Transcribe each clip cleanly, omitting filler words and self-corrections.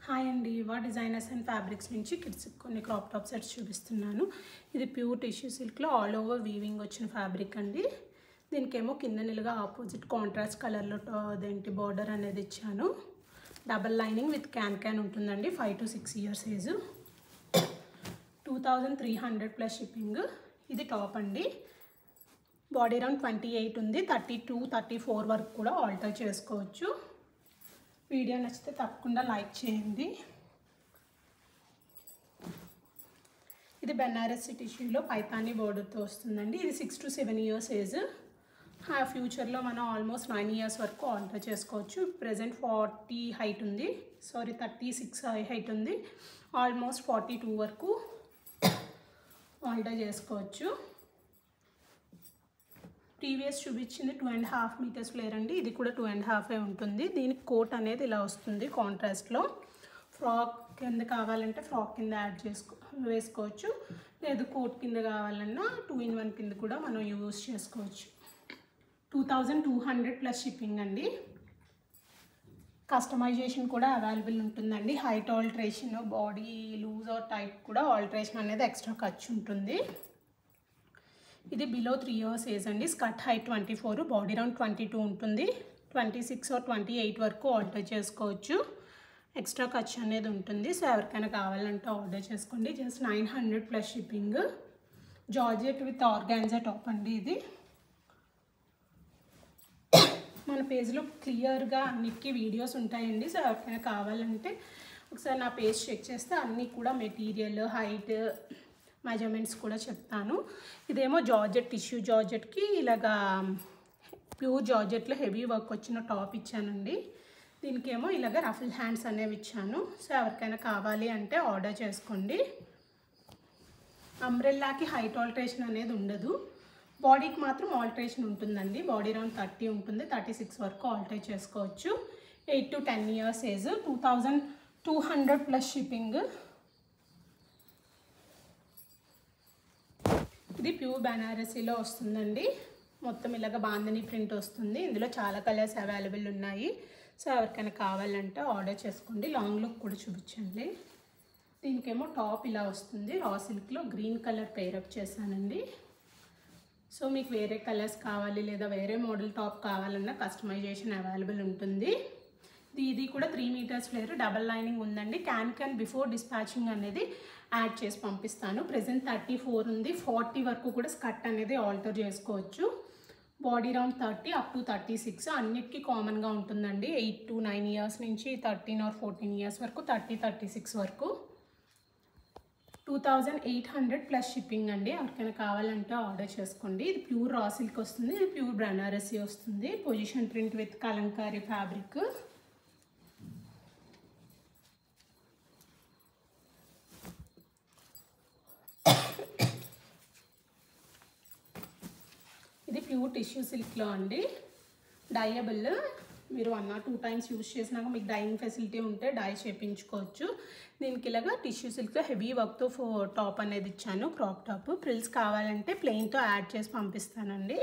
Hi అండి, designers and fabrics నుంచి kids కొన్ని క్రాప్ టాప్ సెట్స్ చూపిస్తున్నాను. ఇది ప్యూర్ టిష్యూ సిల్క్లో ఆల్ ఓవర్ వీవింగ్ వచ్చిన ఫ్యాబ్రిక్ అండి. దీనికేమో కింద నిలుగా ఆపోజిట్ కాంట్రాస్ట్ కలర్లో అదేంటి బార్డర్ అనేది ఇచ్చాను. డబల్ లైనింగ్ విత్ క్యాన్ ఉంటుందండి. 5 to 6 years age. 2300 plus shipping. ఇది టాప్ అండి. బాడీ రౌండ్ 28 ఉంది. 32, 34 వరకు కూడా ఆల్టర్ చేసుకోవచ్చు. వీడియో నచ్చితే తప్పకుండా లైక్ చేయండి. ఇది బెనారసి టిష్యూలో పైతానీ బోర్డర్తో వస్తుందండి. ఇది 6 to 7 years ఏజ్. ఫ్యూచర్లో మనం ఆల్మోస్ట్ 9 years వరకు ఆల్టర్ చేసుకోవచ్చు. ప్రెజెంట్ 40 హైట్ ఉంది, 36 హైట్ ఉంది. ఆల్మోస్ట్ 42 వరకు ఆల్టర్ చేసుకోవచ్చు. ప్రీవియస్ చూపించింది 2.5 meters ఫ్లేర్ అండి. ఇది కూడా 2.5 ఉంటుంది. దీనికి కోట్ అనేది ఇలా వస్తుంది కాంట్రాస్ట్లో. ఫ్రాక్ కింద కావాలంటే ఫ్రాక్ కింద వేసుకోవచ్చు. లేదు కోట్ కింద కావాలన్నా 2-in-1 కింద కూడా మనం యూజ్ చేసుకోవచ్చు. 2200 ప్లస్ షిప్పింగ్ అండి. కస్టమైజేషన్ కూడా అవైలబుల్ ఉంటుందండి. Height alteration, body loose or tight కూడా ఆల్టరేషన్ అనేది ఎక్స్ట్రా ఖర్చు ఉంటుంది. ఇది బిలో 3 years ఏజ్ అండి. స్కర్ట్ హైట్ 24, బాడీ రౌండ్ 22 ఉంటుంది. 26 or 28 వరకు ఆర్డర్ చేసుకోవచ్చు. ఎక్స్ట్రా ఖర్చు అనేది ఉంటుంది. సో ఎవరికైనా కావాలంటే ఆర్డర్ చేసుకోండి. Just 900 plus shipping. Georgette with organza top అండి. ఇది మన పేజ్లో క్లియర్గా అన్నిటికీ వీడియోస్ ఉంటాయండి. సో ఎవరికైనా కావాలంటే ఒకసారి నా పేజ్ చెక్ చేస్తే అన్నీ కూడా మెటీరియల్, హైట్, మెజర్మెంట్స్ కూడా చెప్తాను. ఇదేమో జార్జెట్, టిష్యూ జార్జెట్కి ఇలాగా ప్యూర్ జార్జెట్లో హెవీ వర్క్ వచ్చిన టాప్ ఇచ్చానండి. దీనికేమో ఇలాగ రఫుల్ హ్యాండ్స్ అనేవి ఇచ్చాను. సో ఎవరికైనా కావాలి అంటే ఆర్డర్ చేసుకోండి. అంబ్రెల్లాకి హైట్ ఆల్టరేషన్ అనేది ఉండదు. బాడీకి మాత్రం ఆల్టరేషన్ ఉంటుందండి. బాడీ రౌండ్ 30 ఉంటుంది. 36 వరకు ఆల్టర్ చేసుకోవచ్చు. 8 to 10 years age. 2200 plus shipping. ఇది ప్యూర్ బెనారసీలో వస్తుందండి. మొత్తం ఇలాగ బాందని ప్రింట్ వస్తుంది. ఇందులో చాలా కలర్స్ అవైలబుల్ ఉన్నాయి. సో ఎవరికైనా కావాలంటే ఆర్డర్ చేసుకోండి. లాంగ్ లుక్ కూడా చూపించండి. దీనికేమో టాప్ ఇలా వస్తుంది. రా సిల్క్లో గ్రీన్ కలర్ పేరప్ చేశానండి. సో మీకు వేరే కలర్స్ కావాలి లేదా వేరే మోడల్ టాప్ కావాలన్నా కస్టమైజేషన్ అవైలబుల్ ఉంటుంది. ఇది కూడా 3 meters ఫ్లేర్, డబల్ లైనింగ్ ఉందండి. క్యాన్ బిఫోర్ డిస్పాచింగ్ అనేది యాడ్ చేసి పంపిస్తాను. ప్రెజెంట్ 34 ఉంది. 40 వరకు కూడా స్కర్ట్ అనేది ఆల్టర్ చేసుకోవచ్చు. బాడీ రౌండ్ 30 up to 36 అన్నిటికీ కామన్గా ఉంటుందండి. 8 to 9 years నుంచి 13 or 14 years వరకు, 30-36 వరకు. 2800 ప్లస్ షిప్పింగ్ అండి. ఎవరికైనా కావాలంటే ఆర్డర్ చేసుకోండి. ఇది ప్యూర్ రా సిల్క్ వస్తుంది. ఇది ప్యూర్ బెనారసీ వస్తుంది. Position print with Kalamkari fabric. ఇది ప్యూర్ టిష్యూ సిల్క్లో అండి. డైయబుల్. మీరు 1 or 2 times యూజ్ చేసినాక మీకు డైయింగ్ ఫెసిలిటీ ఉంటే డై చేయించుకోవచ్చు. దీనికి ఇలాగా టిష్యూ సిల్క్లో హెవీ వర్క్తో టాప్ అనేది ఇచ్చాను. Crop top. ప్రిల్స్ కావాలంటే ప్లెయిన్తో యాడ్ చేసి పంపిస్తానండి.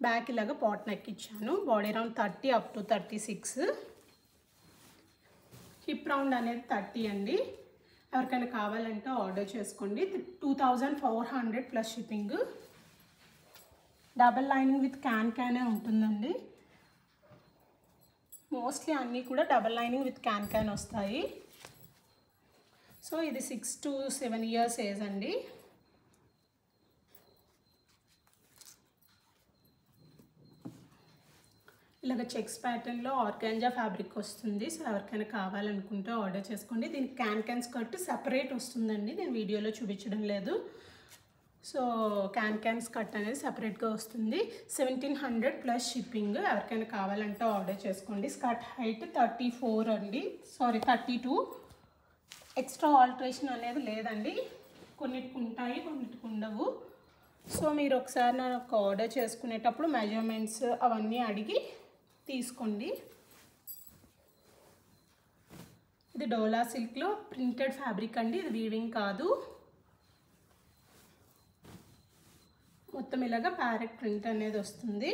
బ్యాక్ ఇలాగా పాట్ నెక్ ఇచ్చాను. Body round 30 up to 36. Hip round అనేది 30 అండి. ఎవరికైనా కావాలంటే ఆర్డర్ చేసుకోండి. 2400 plus shipping. Double lining with can ఉంటుందండి. మోస్ట్లీ అన్నీ కూడా డబల్ లైనింగ్ విత్ క్యాన్ వస్తాయి. సో ఇది 6 to 7 years ఏజ్ అండి. ఇలాగ చెక్స్ ప్యాటర్న్లో ఆర్గాంజా ఫ్యాబ్రిక్ వస్తుంది. సో ఎవరికైనా కావాలనుకుంటే ఆర్డర్ చేసుకోండి. దీనికి క్యాన్ స్కర్ట్ సెపరేట్ వస్తుందండి. నేను వీడియోలో చూపించడం లేదు. సో క్యాన్ స్కర్ట్ అనేది సపరేట్గా వస్తుంది. 1700 ప్లస్ షిప్పింగ్. ఎవరికైనా కావాలంటే ఆర్డర్ చేసుకోండి. స్కర్ట్ హైట్ 34 అండి. 32. ఎక్స్ట్రా ఆల్టరేషన్ అనేది లేదండి. కొన్నిటికి ఉంటాయి, కొన్నిటికి ఉండవు. సో మీరు ఒకసారి నాకు ఆర్డర్ చేసుకునేటప్పుడు మెజర్మెంట్స్ అవన్నీ అడిగి తీసుకోండి. ఇది డోలా సిల్క్లో ప్రింటెడ్ ఫ్యాబ్రిక్ అండి. ఇది వీవింగ్ కాదు. మొత్తం ఇలాగ ప్యారెట్ ప్రింట్ అనేది వస్తుంది.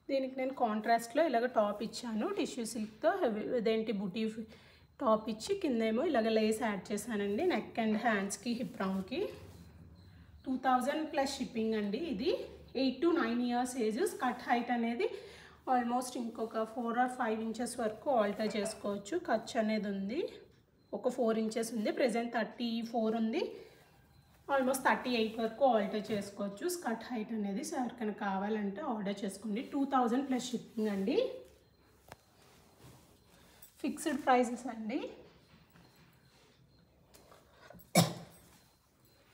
దీనికి నేను కాంట్రాస్ట్లో ఇలాగ టాప్ ఇచ్చాను. టిష్యూ సిల్క్తో ఇదేంటి బుటీ టాప్ ఇచ్చి కిందేమో ఇలాగ లేస్ యాడ్ చేశానండి. నెక్ అండ్ హ్యాండ్స్కి హిప్ రౌండ్కి 2000 ప్లస్ షిప్పింగ్ అండి. ఇది 8 to 9 years age. Skirt height అనేది ఆల్మోస్ట్ ఇంకొక 4 or 5 inches వరకు ఆల్టర్ చేసుకోవచ్చు. ఖర్చు అనేది ఉంది, ఒక 4 inches ఉంది. ప్రెజెంట్ 34 ఉంది, ఆల్మోస్ట్ 38 వరకు ఆల్టర్ చేసుకోవచ్చు స్కర్ట్ హైట్ అనేది. సో ఎవరికైనా కావాలంటే ఆర్డర్ చేసుకోండి. 2000 ప్లస్ షిప్పింగ్ అండి. ఫిక్స్డ్ ప్రైజెస్ అండి.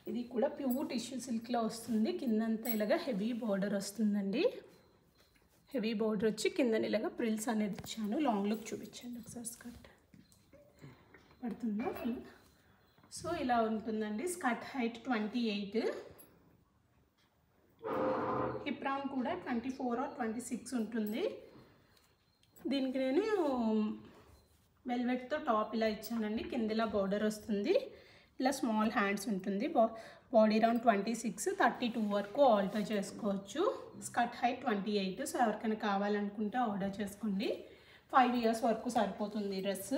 ఇది కూడా ప్యూర్ టిష్యూ సిల్క్లో వస్తుంది. కిందంతా ఇలాగా హెవీ బార్డర్ వస్తుందండి. హెవీ బార్డర్ వచ్చి కింద ఇలాగా ప్రిల్స్ అనేది ఇచ్చాను. లాంగ్ లుక్ చూపించండి ఒకసారి. స్కర్ట్ పడుతుందా ఫుల్? సో ఇలా ఉంటుందండి. స్కర్ట్ హైట్ 28, హిప్ రౌండ్ కూడా 24 or 26 ఉంటుంది. దీనికి నేను వెల్వెట్తో టాప్ ఇలా ఇచ్చానండి. కింద ఇలా బార్డర్ వస్తుంది, ఇలా స్మాల్ హ్యాండ్స్ ఉంటుంది. బాడీ రౌండ్ 26, 32 వరకు ఆల్టర్ చేసుకోవచ్చు. Skirt height 28. సో ఎవరికైనా కావాలనుకుంటే ఆర్డర్ చేసుకోండి. 5 years వరకు సరిపోతుంది డ్రెస్.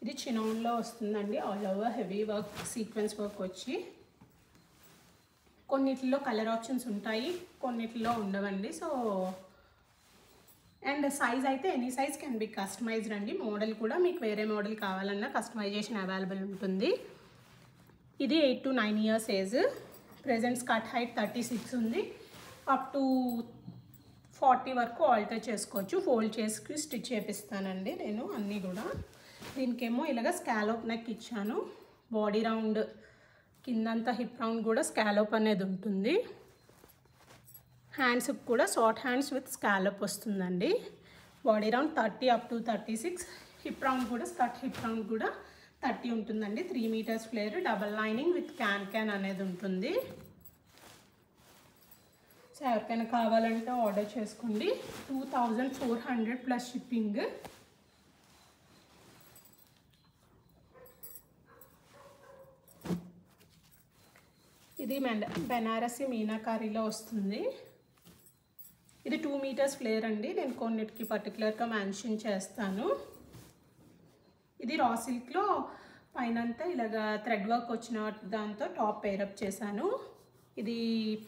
ఇది చినాన్లో వస్తుందండి. All over heavy work, sequence work వచ్చి కొన్నిటిలో కలర్ ఆప్షన్స్ ఉంటాయి, కొన్నిటిలో ఉండవండి. సో అండ్ సైజ్ అయితే any size can be customised అండి. మోడల్ కూడా మీకు వేరే మోడల్ కావాలన్నా కస్టమైజేషన్ అవైలబుల్ ఉంటుంది. ఇది 8 to 9 years age. Present skirt height 36 ఉంది. అప్ టు 40 వరకు ఆల్టర్ చేసుకోవచ్చు. ఫోల్డ్ చేసి స్టిచ్ చేపిస్తానండి నేను అన్నీ కూడా. దీనికేమో ఇలాగ స్కాలోప్ నెక్ ఇచ్చాను. బాడీ రౌండ్ కిందంతా హిప్ రౌండ్ కూడా స్కాలోప్ అనేది ఉంటుంది. హ్యాండ్స్కి కూడా షార్ట్ హ్యాండ్స్ విత్ స్కాలోప్ వస్తుందండి. Body round 30 up to 36. Hip round కూడా స్కర్ట్ హిప్ రౌండ్ కూడా 30 ఉంటుందండి. 3 meters flare, double lining with can అనేది ఉంటుంది. సో ఎవరికైనా కావాలంటే ఆర్డర్ చేసుకోండి. 2400 ప్లస్ షిప్పింగ్. ఇది బెనారసి మీనాకారీలో వస్తుంది. ఇది 2 meters ఫ్లేర్ అండి. నేను కొన్నిటికి పర్టికులర్గా మెన్షన్ చేస్తాను. ఇది రా సిల్క్లో పైనంతా ఇలాగా థ్రెడ్ వర్క్ వచ్చిన దాంతో టాప్ పేరప్ చేశాను. ఇది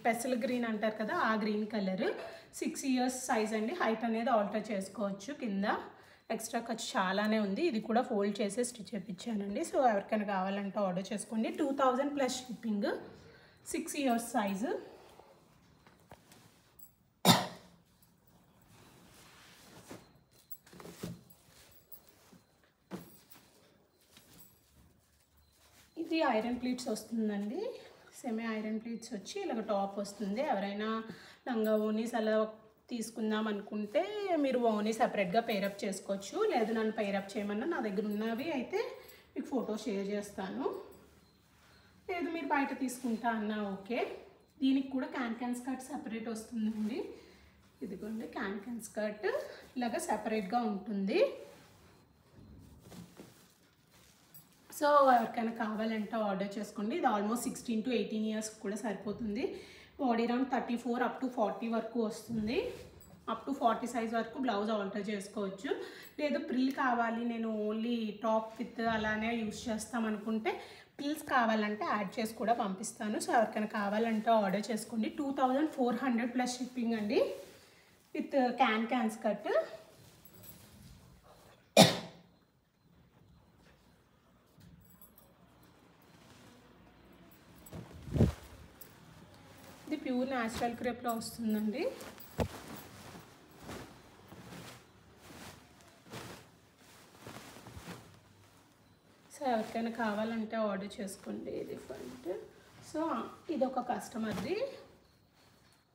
పెసల్ గ్రీన్ అంటారు కదా, ఆ గ్రీన్ కలర్. 6 years సైజ్ అండి. హైట్ అనేది ఆల్టర్ చేసుకోవచ్చు. కింద ఎక్స్ట్రా ఖర్చు చాలానే ఉంది. ఇది కూడా ఫోల్డ్ చేసి స్టిచ్ చేయించానండి. సో ఎవరికైనా కావాలంటే ఆర్డర్ చేసుకోండి. 2000 ప్లస్ షిప్పింగ్. 6 years size. ఇది ఐరన్ ప్లీట్స్ వస్తుందండి. సెమీ ఐరన్ ప్లీట్స్ వచ్చి ఇలాగ టాప్ వస్తుంది. ఎవరైనా లంగా ఓనీస్ అలా తీసుకుందాం అనుకుంటే మీరు ఓనీ సపరేట్గా పేరప్ చేసుకోవచ్చు. లేదు నన్ను పేరప్ చేయమన్నా నా దగ్గర ఉన్నవి అయితే మీకు ఫోటో షేర్ చేస్తాను. లేదు మీరు బయట తీసుకుంటా అన్నా ఓకే. దీనికి కూడా క్యాన్ స్కర్ట్ సపరేట్ వస్తుందండి. ఇదిగోండి క్యాన్ స్కర్ట్ ఇలాగ సపరేట్గా ఉంటుంది. సో ఎవరికైనా కావాలంటే ఆర్డర్ చేసుకోండి. ఇది ఆల్మోస్ట్ 16 to 18 years కూడా సరిపోతుంది. బాడీ రౌండ్ 34 up to 40 వరకు వస్తుంది. అప్ టు 40 సైజ్ వరకు బ్లౌజ్ ఆల్టర్ చేసుకోవచ్చు. లేదు ప్రిల్ కావాలి, నేను ఓన్లీ టాప్ విత్ అలానే యూస్ చేస్తామనుకుంటే ప్రిల్స్ కావాలంటే యాడ్ చేసి కూడా పంపిస్తాను. సో ఎవరికైనా కావాలంటే ఆర్డర్ చేసుకోండి. 2400 ప్లస్ షిప్పింగ్ అండి. With can skirt. ఇది ప్యూర్ న్యాచురల్ క్రేప్లో వస్తుందండి. సో ఎవరికైనా కావాలంటే ఆర్డర్ చేసుకోండి. ఇది ఫ్రంట్. సో ఇది ఒక కస్టమర్ది,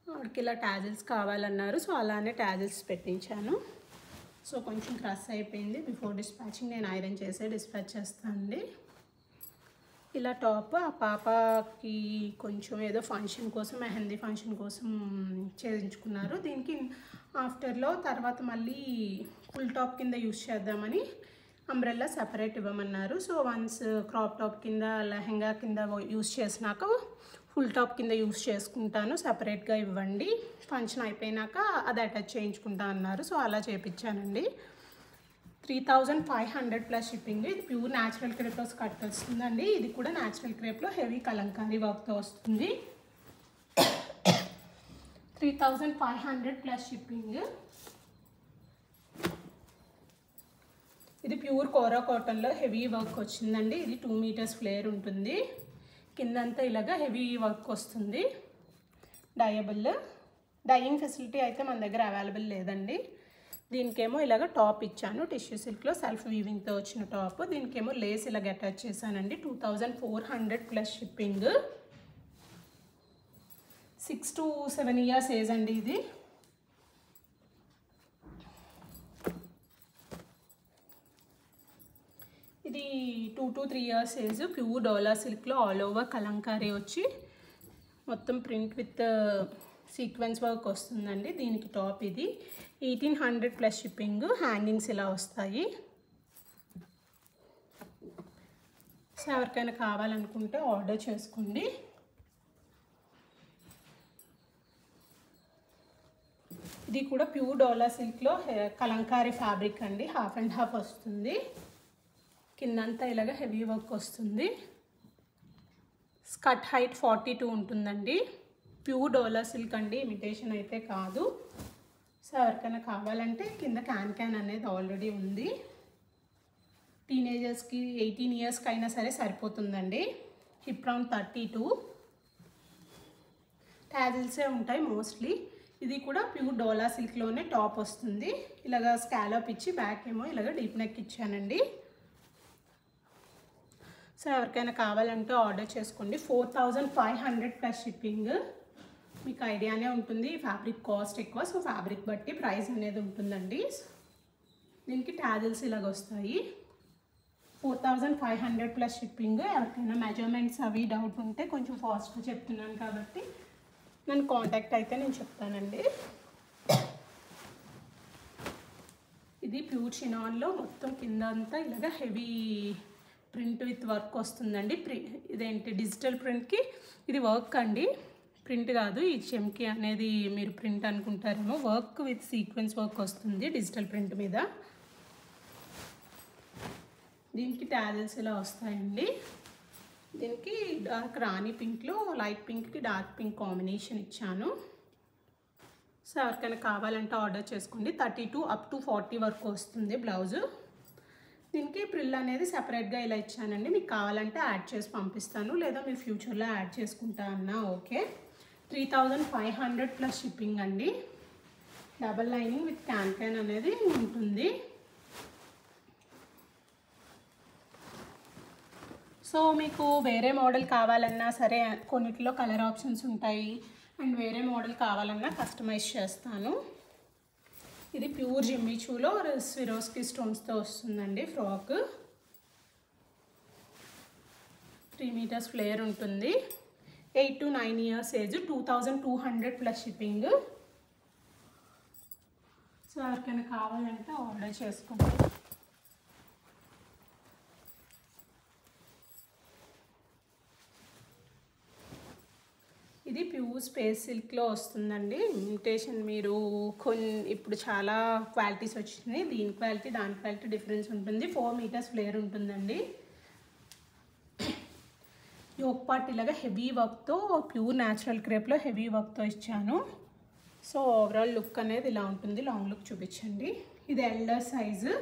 వాడికి ఇలా టాజిల్స్ కావాలన్నారు. సో అలానే టాజిల్స్ పెట్టించాను. సో కొంచెం క్రష్ అయిపోయింది. బిఫోర్ డిస్పాచింగ్ నేను ఐరన్ చేసే డిస్పాచ్ చేస్తానండి. ఇలా టాప్ ఆ పాపకి కొంచెం ఏదో ఫంక్షన్ కోసం, మెహందీ ఫంక్షన్ కోసం చేయించుకున్నారు. దీనికి ఆఫ్టర్లో తర్వాత మళ్ళీ ఫుల్ టాప్ కింద యూస్ చేద్దామని అంబ్రెల్లా సెపరేట్ ఇవ్వమన్నారు. సో వన్స్ క్రాప్ టాప్ కింద, లెహంగా కింద యూస్ చేసినాక ఫుల్ టాప్ కింద యూస్ చేసుకుంటాను, సపరేట్గా ఇవ్వండి, ఫంక్షన్ అయిపోయినాక అది అటాచ్ చేయించుకుంటా అన్నారు. సో అలా చేయించానండి. 3500 ప్లస్ షిప్పింగ్. ఇది ప్యూర్ న్యాచురల్ క్రేప్లో స్కర్ట్ వస్తుందండి. ఇది కూడా న్యాచురల్ క్రేప్లో హెవీ కలంకారీ వర్క్తో వస్తుంది. 3500 ప్లస్ షిప్పింగ్. ఇది ప్యూర్ కోరా కాటన్లో హెవీ వర్క్ వచ్చిందండి. ఇది 2 మీటర్స్ ఫ్లేర్ ఉంటుంది. కిందంతా ఇలాగా హెవీ వర్క్ వస్తుంది. డయబుల్ డయింగ్ ఫెసిలిటీ అయితే మన దగ్గర అవైలబుల్ లేదండి. దీనికేమో ఇలాగ టాప్ ఇచ్చాను, టిష్యూ సిల్క్లో సెల్ఫ్ వీవింగ్తో వచ్చిన టాప్. దీనికేమో లేస్ ఇలాగ అటాచ్ చేశానండి. 2400 plus shipping. 6 to 7 years age అండి ఇది. ఇది 2 to 3 ఇయర్స్ ఏజ్. ప్యూర్ డోలా సిల్క్లో ఆల్ ఓవర్ కలంకారీ వచ్చి మొత్తం ప్రింట్ విత్ సీక్వెన్స్ వర్క్ వస్తుందండి. దీనికి టాప్ ఇది. 1800 ప్లస్ షిప్పింగ్. హ్యాంగింగ్స్ ఇలా వస్తాయి. సో ఎవరికైనా కావాలనుకుంటే ఆర్డర్ చేసుకోండి. ఇది కూడా ప్యూర్ డోలా సిల్క్లో కలంకారీ ఫ్యాబ్రిక్ అండి. హాఫ్ అండ్ హాఫ్ వస్తుంది. కిందంతా ఇలాగ హెవీ వర్క్ వస్తుంది. స్కర్ట్ హైట్ 42 ఉంటుందండి. ప్యూర్ డోలా సిల్క్ అండి, ఇమిటేషన్ అయితే కాదు. సో ఎవరికైనా కావాలంటే కింద క్యాన్ అనేది ఆల్రెడీ ఉంది. టీనేజర్స్కి 18 ఇయర్స్కి అయినా సరే సరిపోతుందండి. Hip round 32. ట్యాజిల్సే ఉంటాయి మోస్ట్లీ. ఇది కూడా ప్యూర్ డోలా సిల్క్లోనే టాప్ వస్తుంది. ఇలాగ స్కాలప్ ఇచ్చి బ్యాక్ ఏమో ఇలాగ డీప్ నెక్ ఇచ్చానండి. సో ఎవరికైనా కావాలంటే ఆర్డర్ చేసుకోండి. 4500 ప్లస్ షిప్పింగ్. మీకు ఐడియానే ఉంటుంది, ఫ్యాబ్రిక్ కాస్ట్ ఎక్కువ, సో ఫ్యాబ్రిక్ బట్టి ప్రైస్ అనేది ఉంటుందండి. దీనికి ట్యాజిల్స్ ఇలాగ వస్తాయి. 4500 ప్లస్ షిప్పింగ్. ఎవరికైనా మెజర్మెంట్స్ అవి డౌట్ ఉంటే కొంచెం ఫాస్ట్గా చెప్తున్నాను కాబట్టి నన్ను కాంటాక్ట్ అయితే నేను చెప్తానండి. ఇది ప్యూర్ చినాన్లో మొత్తం కింద అంతా ఇలాగ హెవీ ప్రింట్ విత్ వర్క్ వస్తుందండి. ఇదేంటి డిజిటల్ ప్రింట్కి ఇది వర్క్ అండి, ప్రింట్ కాదు. ఈ చెమ్కి అనేది మీరు ప్రింట్ అనుకుంటారేమో. వర్క్ విత్ సీక్వెన్స్ వర్క్ వస్తుంది డిజిటల్ ప్రింట్ మీద. దీనికి ట్యాజిల్స్ ఇలా వస్తాయండి. దీనికి డార్క్ రాణి పింక్లో లైట్ పింక్కి డార్క్ పింక్ కాంబినేషన్ ఇచ్చాను. సో ఎవరికైనా కావాలంటే ఆర్డర్ చేసుకోండి. 32 up to 40 వరకు వస్తుంది బ్లౌజు. దీనికి ప్రిల్ అనేది సపరేట్గా ఇలా ఇచ్చానండి. మీకు కావాలంటే యాడ్ చేసి పంపిస్తాను, లేదా మీరు ఫ్యూచర్లో యాడ్ చేసుకుంటా అన్నా ఓకే. 3500 ప్లస్ షిప్పింగ్ అండి. డబల్ లైనింగ్ విత్ క్యాన్ అనేది ఉంటుంది. సో మీకు వేరే మోడల్ కావాలన్నా సరే కొన్నిట్లో కలర్ ఆప్షన్స్ ఉంటాయి, అండ్ వేరే మోడల్ కావాలన్నా కస్టమైజ్ చేస్తాను. ఇది ప్యూర్ జిమ్మిచూలో స్విరోస్కి స్టోన్స్తో వస్తుందండి ఫ్రాక్. 3 మీటర్స్ ఫ్లేర్ ఉంటుంది. 8 to 9 years age. 2200 plus shipping. So ఎవరికైనా కావాలంటే ఆర్డర్ చేసుకోండి. ఇది ప్యూర్ స్పేస్ సిల్క్లో వస్తుందండి. ఇమిటేషన్ మీరు ఇప్పుడు చాలా క్వాలిటీస్ వచ్చినాయి. దీని క్వాలిటీ దాని క్వాలిటీ డిఫరెన్స్ ఉంటుంది. 4 మీటర్స్ ఫ్లేర్ ఉంటుందండి. యోక్ పార్ట్ ఇలాగా హెవీ వర్క్తో ప్యూర్ న్యాచురల్ క్రేప్లో హెవీ వర్క్తో ఇచ్చాను. సో ఓవరాల్ లుక్ అనేది ఇలా ఉంటుంది. లాంగ్ లుక్ చూపించండి. ఇది elder size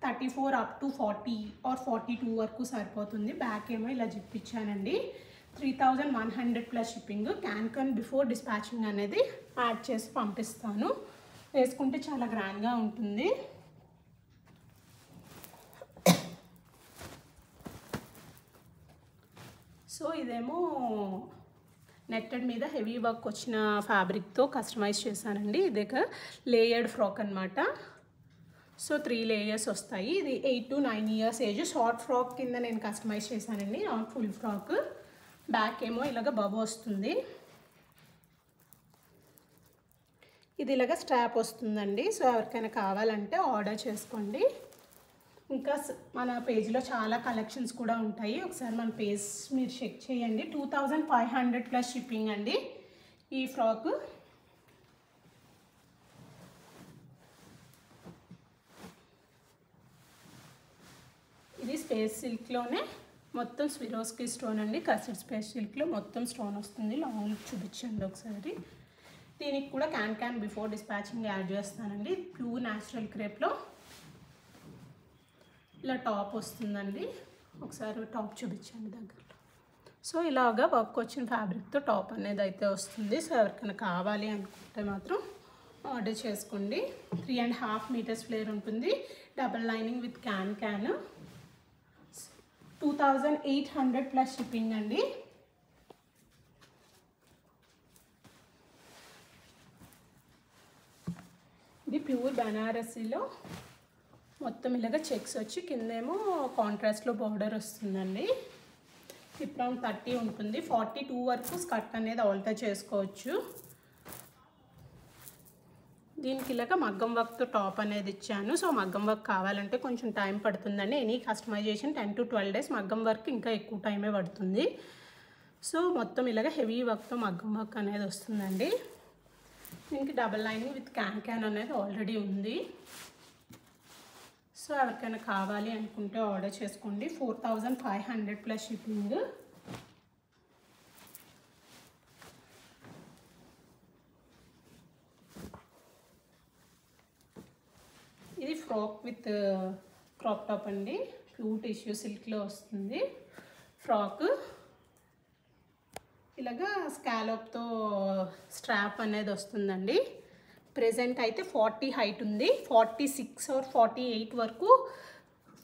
34 up to 40 or 42 వరకు సరిపోతుంది. బ్యాక్ ఏమో ఇలా జిప్ ఇచ్చానండి. 3100 plus shipping. Can before dispatching అనేది యాడ్ చేసి పంపిస్తాను. వేసుకుంటే చాలా గ్రాండ్గా ఉంటుంది. సో ఇదేమో నెట్టెడ్ మీద హెవీ వర్క్ వచ్చిన ఫ్యాబ్రిక్తో కస్టమైజ్ చేశానండి. ఇది లేయర్డ్ ఫ్రాక్ అనమాట. సో 3 లేయర్స్ వస్తాయి. ఇది 8 to 9 years age. Short frock కింద నేను కస్టమైజ్ చేశానండి, నాట్ ఫుల్ ఫ్రాక్. బ్యాక్ ఏమో ఇలాగ బబ్ వస్తుంది. ఇది ఇలాగ స్ట్రాప్ వస్తుందండి. సో ఎవరికైనా కావాలంటే ఆర్డర్ చేసుకోండి. ఇంకా మన పేజ్లో చాలా కలెక్షన్స్ కూడా ఉంటాయి. ఒకసారి మన పేజ్ మీరు చెక్ చేయండి. 2500 ప్లస్ షిప్పింగ్ అండి ఈ ఫ్రాక్. ఇది స్పేస్ సిల్క్లోనే మొత్తం స్విరోస్కి స్టోన్ అండి. కసెట్ స్పేస్ సిల్క్లో మొత్తం స్టోన్ వస్తుంది. లాంగ్ చూపించండి ఒకసారి. దీనికి కూడా క్యాన్ బిఫోర్ డిస్పాచింగ్ యాడ్ చేస్తానండి. ప్యూర్ న్యాచురల్ క్రేప్లో ఇలా టాప్ వస్తుందండి. ఒకసారి టాప్ చూపించండి దగ్గరలో. సో ఇలాగా వర్క్ వచ్చిన ఫ్యాబ్రిక్తో టాప్ అనేది అయితే వస్తుంది. సో ఎవరికైనా కావాలి అనుకుంటే మాత్రం ఆర్డర్ చేసుకోండి. 3.5 మీటర్స్ ఫ్లేర్ ఉంటుంది. Double lining with can 2800 plus shipping అండి. ఇది ప్యూర్ బనారసీలో మొత్తం ఇలాగ చెక్స్ వచ్చి కిందేమో కాంట్రాస్ట్లో బార్డర్ వస్తుందండి. హిప్ రౌండ్ 30 ఉంటుంది. 42 వరకు స్కర్ట్ అనేది ఆల్టర్ చేసుకోవచ్చు. దీనికి ఇలాగ మగ్గం వర్క్తో టాప్ అనేది ఇచ్చాను. సో మగ్గం వర్క్ కావాలంటే కొంచెం టైం పడుతుందండి. Any customisation 10 to 12 days. మగ్గం వర్క్ ఇంకా ఎక్కువ టైమే పడుతుంది. సో మొత్తం ఇలాగ హెవీ వర్క్తో మగ్గం వర్క్ అనేది వస్తుందండి. దీనికి డబల్ లైనింగ్ విత్ క్యాన్ అనేది ఆల్రెడీ ఉంది. సో ఎవరికైనా కావాలి అనుకుంటే ఆర్డర్ చేసుకోండి. 4500 ప్లస్ షిప్పింగ్. ఇది ఫ్రాక్ విత్ క్రాప్ టాప్ అండి. ప్యూర్ టిష్యూ సిల్క్లో వస్తుంది ఫ్రాక్. ఇలాగా స్కాలప్తో స్ట్రాప్ అనేది వస్తుందండి. ప్రెజెంట్ అయితే 40 హైట్ ఉంది. 46 or 48 వరకు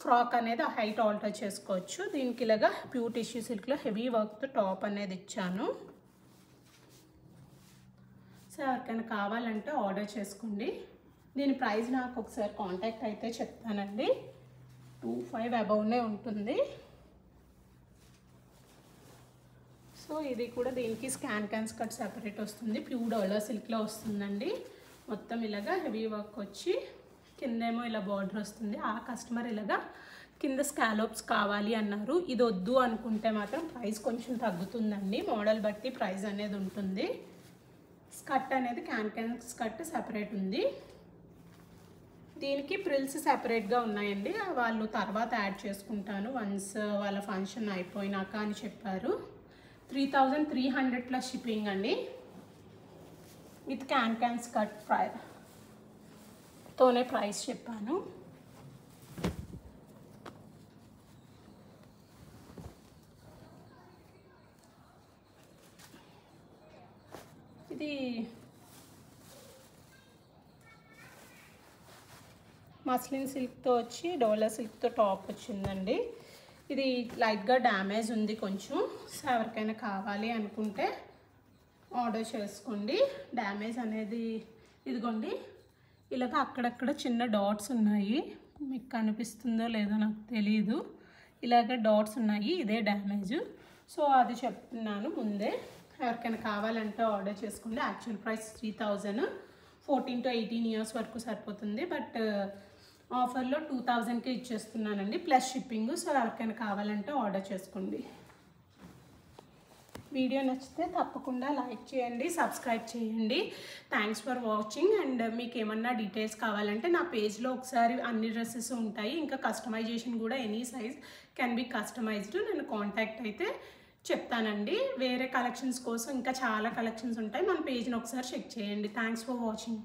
ఫ్రాక్ అనేది ఆ హైట్ ఆల్టర్ చేసుకోవచ్చు. దీనికి ఇలాగా ప్యూర్ టిష్యూ సిల్క్లో హెవీ వర్క్తో టాప్ అనేది ఇచ్చాను. సో ఎవరికైనా కావాలంటే ఆర్డర్ చేసుకోండి. దీని ప్రైస్ నాకు ఒకసారి కాంటాక్ట్ అయితే చెప్తానండి. 25 అబౌవ్నే ఉంటుంది. సో ఇది కూడా దీనికి క్యాన్ స్కర్ట్ సెపరేట్ వస్తుంది. ప్యూర్ డోలా సిల్క్లో వస్తుందండి. మొత్తం ఇలాగా హెవీ వర్క్ వచ్చి కిందేమో ఇలా బార్డర్ వస్తుంది. ఆ కస్టమర్ ఇలాగా కింద స్కాలోప్స్ కావాలి అన్నారు. ఇది వద్దు అనుకుంటే మాత్రం ప్రైస్ కొంచెం తగ్గుతుందండి. మోడల్ బట్టి ప్రైస్ అనేది ఉంటుంది. స్కర్ట్ అనేది క్యాన్ స్కర్ట్ సెపరేట్ ఉంది. దీనికి ప్రిల్స్ సెపరేట్గా ఉన్నాయండి. వాళ్ళు తర్వాత యాడ్ చేసుకుంటాను వన్స్ వాళ్ళ ఫంక్షన్ అయిపోయినాక అని చెప్పారు. 3300 ప్లస్ షిప్పింగ్ అండి. విత్ క్యాన్ స్కర్ట్ తోనే ప్రైస్ చెప్పాను. ఇది మస్లిన్ సిల్క్తో వచ్చి డోలా సిల్క్తో టాప్ వచ్చిందండి. ఇది లైట్గా డ్యామేజ్ ఉంది కొంచెం. సో ఎవరికైనా కావాలి అనుకుంటే ఆర్డర్ చేసుకోండి. డ్యామేజ్ అనేది ఇదిగోండి ఇలాగ అక్కడక్కడ చిన్న డాట్స్ ఉన్నాయి. మీకు కనిపిస్తుందో లేదో నాకు తెలియదు. ఇలాగ డాట్స్ ఉన్నాయి. ఇదే డ్యామేజ్. సో అది చెప్తున్నాను ముందే. ఎవరికైనా కావాలంటే ఆర్డర్ చేసుకోండి. Actual price 3000. 14 to 18 years వరకు సరిపోతుంది. బట్ ఆఫర్లో 2000కి ఇచ్చేస్తున్నానండి ప్లస్ షిప్పింగ్. సో ఎవరికైనా కావాలంటే ఆర్డర్ చేసుకోండి. వీడియో నచ్చితే తప్పకుండా లైక్ చేయండి, సబ్స్క్రైబ్ చేయండి. Thanks for watching. అండ్ మీకు ఏమన్నా డీటెయిల్స్ కావాలంటే నా పేజ్లో ఒకసారి అన్ని డ్రెస్సెస్ ఉంటాయి. ఇంకా కస్టమైజేషన్ కూడా any size can be customised. నేను కాంటాక్ట్ అయితే చెప్తానండి. వేరే కలెక్షన్స్ కోసం ఇంకా చాలా కలెక్షన్స్ ఉంటాయి. మన పేజ్ని ఒకసారి చెక్ చేయండి. Thanks for watching.